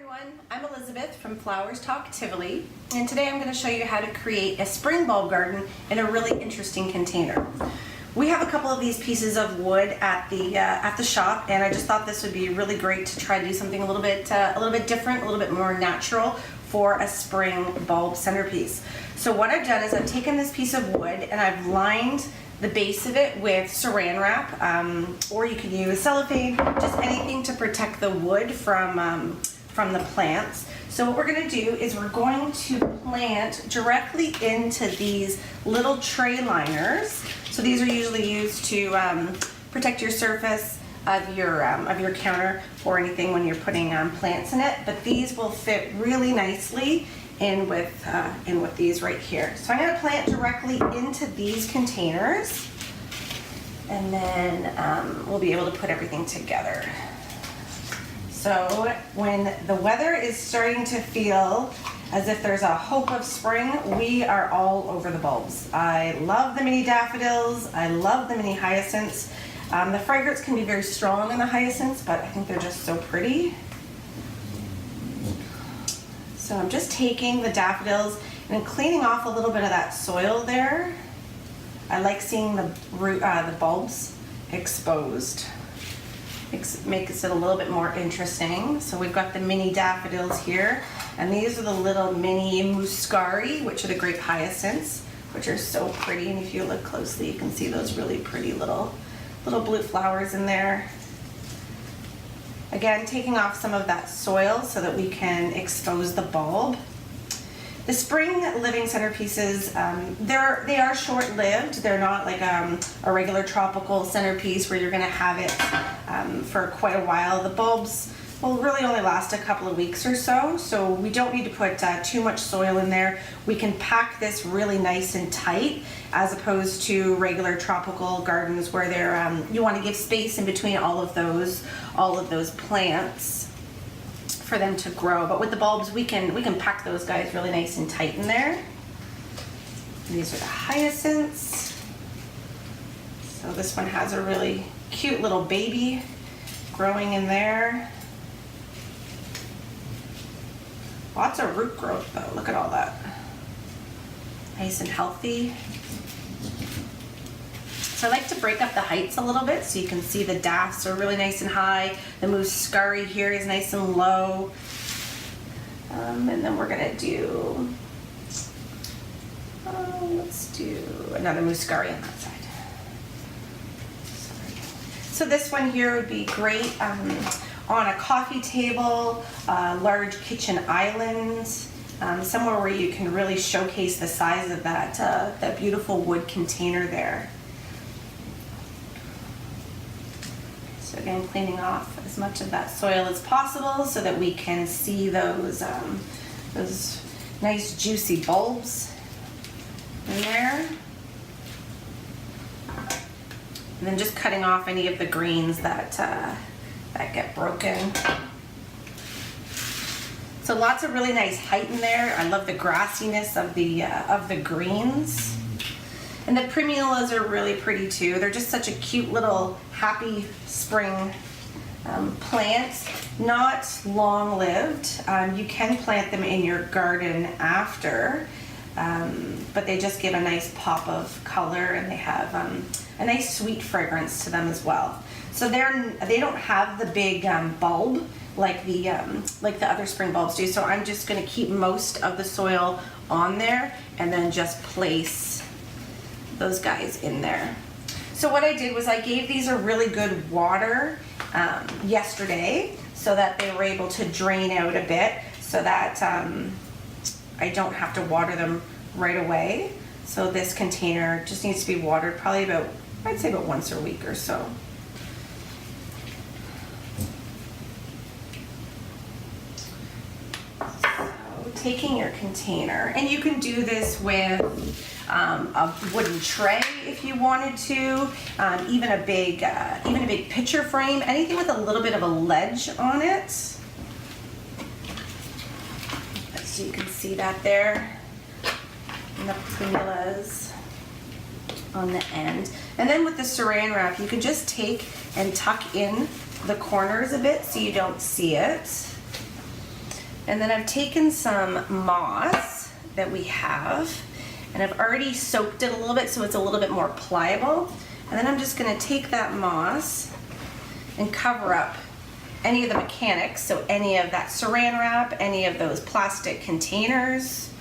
everyone, I'm Elizabeth from Flowers Talk Tivoli, and today I'm going to show you how to create a spring bulb garden in a really interesting container. We have a couple of these pieces of wood at the shop, and I just thought this would be really great to try to do something a little bit different, a little bit more natural for a spring bulb centerpiece. So what I've done is I've taken this piece of wood and I've lined the base of it with Saran Wrap, or you can use cellophane, just anything to protect the wood from the plants. So what we're going to do is we're going to plant directly into these little tray liners. So these are usually used to protect your surface of your counter or anything when you're putting plants in it. But these will fit really nicely in with these right here. So I'm going to plant directly into these containers, and then we'll be able to put everything together. So when the weather is starting to feel as if there's a hope of spring, we are all over the bulbs. I love the mini daffodils. I love the mini hyacinths. The fragrance can be very strong in the hyacinths, but I think they're just so pretty. So I'm just taking the daffodils and cleaning off a little bit of that soil there. I like seeing the bulbs exposed. Makes it a little bit more interesting. So we've got the mini daffodils here, and these are the little mini muscari, which are the grape hyacinths, which are so pretty. And if you look closely, you can see those really pretty little blue flowers in there. Again, taking off some of that soil so that we can expose the bulb. The spring living centerpieces, they are short-lived. They're not like a regular tropical centerpiece where you're going to have it for quite a while. The bulbs will really only last a couple of weeks or so, so we don't need to put too much soil in there. We can pack this really nice and tight, as opposed to regular tropical gardens where you want to give space in between all of those plants for them to grow. But with the bulbs, we can pack those guys really nice and tight in there. These are the hyacinths. So this one has a really cute little baby growing in there. Lots of root growth though, look at all that. Nice and healthy. So I like to break up the heights a little bit so you can see the daffs are really nice and high. The muscari here is nice and low. And then we're gonna do, let's do another muscari on that side. Sorry. So this one here would be great on a coffee table, large kitchen island, somewhere where you can really showcase the size of that beautiful wood container there. So again, cleaning off as much of that soil as possible so that we can see those nice juicy bulbs in there. And then just cutting off any of the greens that get broken. So lots of really nice height in there. I love the grassiness of the greens. And the primulas are really pretty too. They're just such a cute little happy spring plant. Not long-lived. You can plant them in your garden after, but they just give a nice pop of color, and they have a nice sweet fragrance to them as well. So they don't have the big bulb like the other spring bulbs do. So I'm just going to keep most of the soil on there and then just place those guys in there. So what I did was I gave these a really good water yesterday so that they were able to drain out a bit, so that I don't have to water them right away. So this container just needs to be watered probably I'd say about once a week or so. Taking your container, and you can do this with a wooden tray if you wanted to, even a big picture frame, anything with a little bit of a ledge on it. So you can see that there, and the primulas on the end. And then with the Saran Wrap, you can just take and tuck in the corners a bit so you don't see it. And then I've taken some moss that we have, and I've already soaked it a little bit so it's a little bit more pliable. And then I'm just gonna take that moss and cover up any of the mechanics, so any of that saran wrap, any of those plastic containers,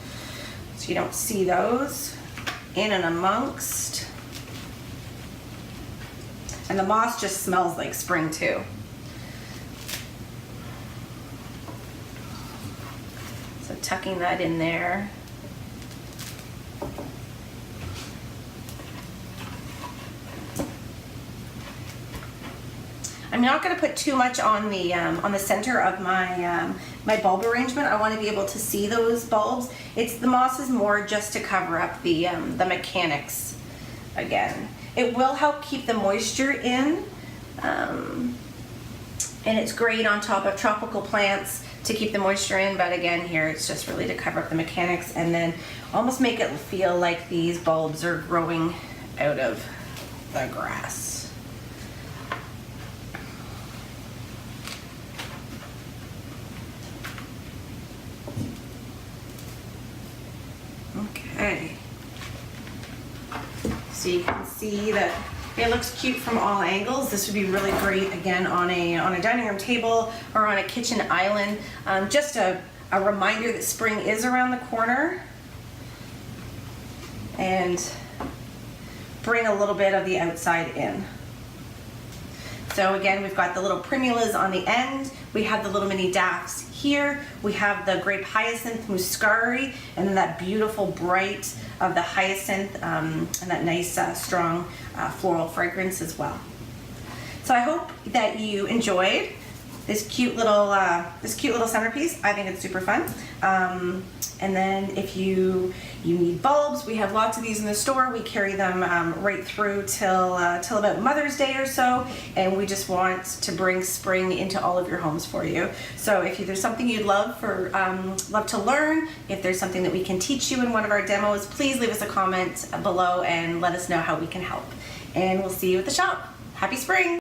so you don't see those, in and amongst. And the moss just smells like spring too. So tucking that in there. I'm not going to put too much on the center of my my bulb arrangement. I want to be able to see those bulbs. The moss is more just to cover up the mechanics again. It will help keep the moisture in, and it's great on top of tropical plants to keep the moisture in, but again here it's just really to cover up the mechanics and then almost make it feel like these bulbs are growing out of the grass. Okay, so you can see that it looks cute from all angles. This would be really great again on a dining room table or on a kitchen island. Just a reminder that spring is around the corner, and bring a little bit of the outside in. So again, we've got the little primulas on the end. We have the little mini daffs here. We have the grape hyacinth muscari, and then that beautiful bright of the hyacinth, and that nice strong floral fragrance as well. So I hope that you enjoyed this cute little centerpiece. I think it's super fun. And then if you need bulbs, we have lots of these in the store. We carry them right through till about Mother's Day or so, and we just want to bring spring into all of your homes for you. So if there's something you'd love to learn, if there's something that we can teach you in one of our demos, please leave us a comment below and let us know how we can help. And we'll see you at the shop. Happy spring!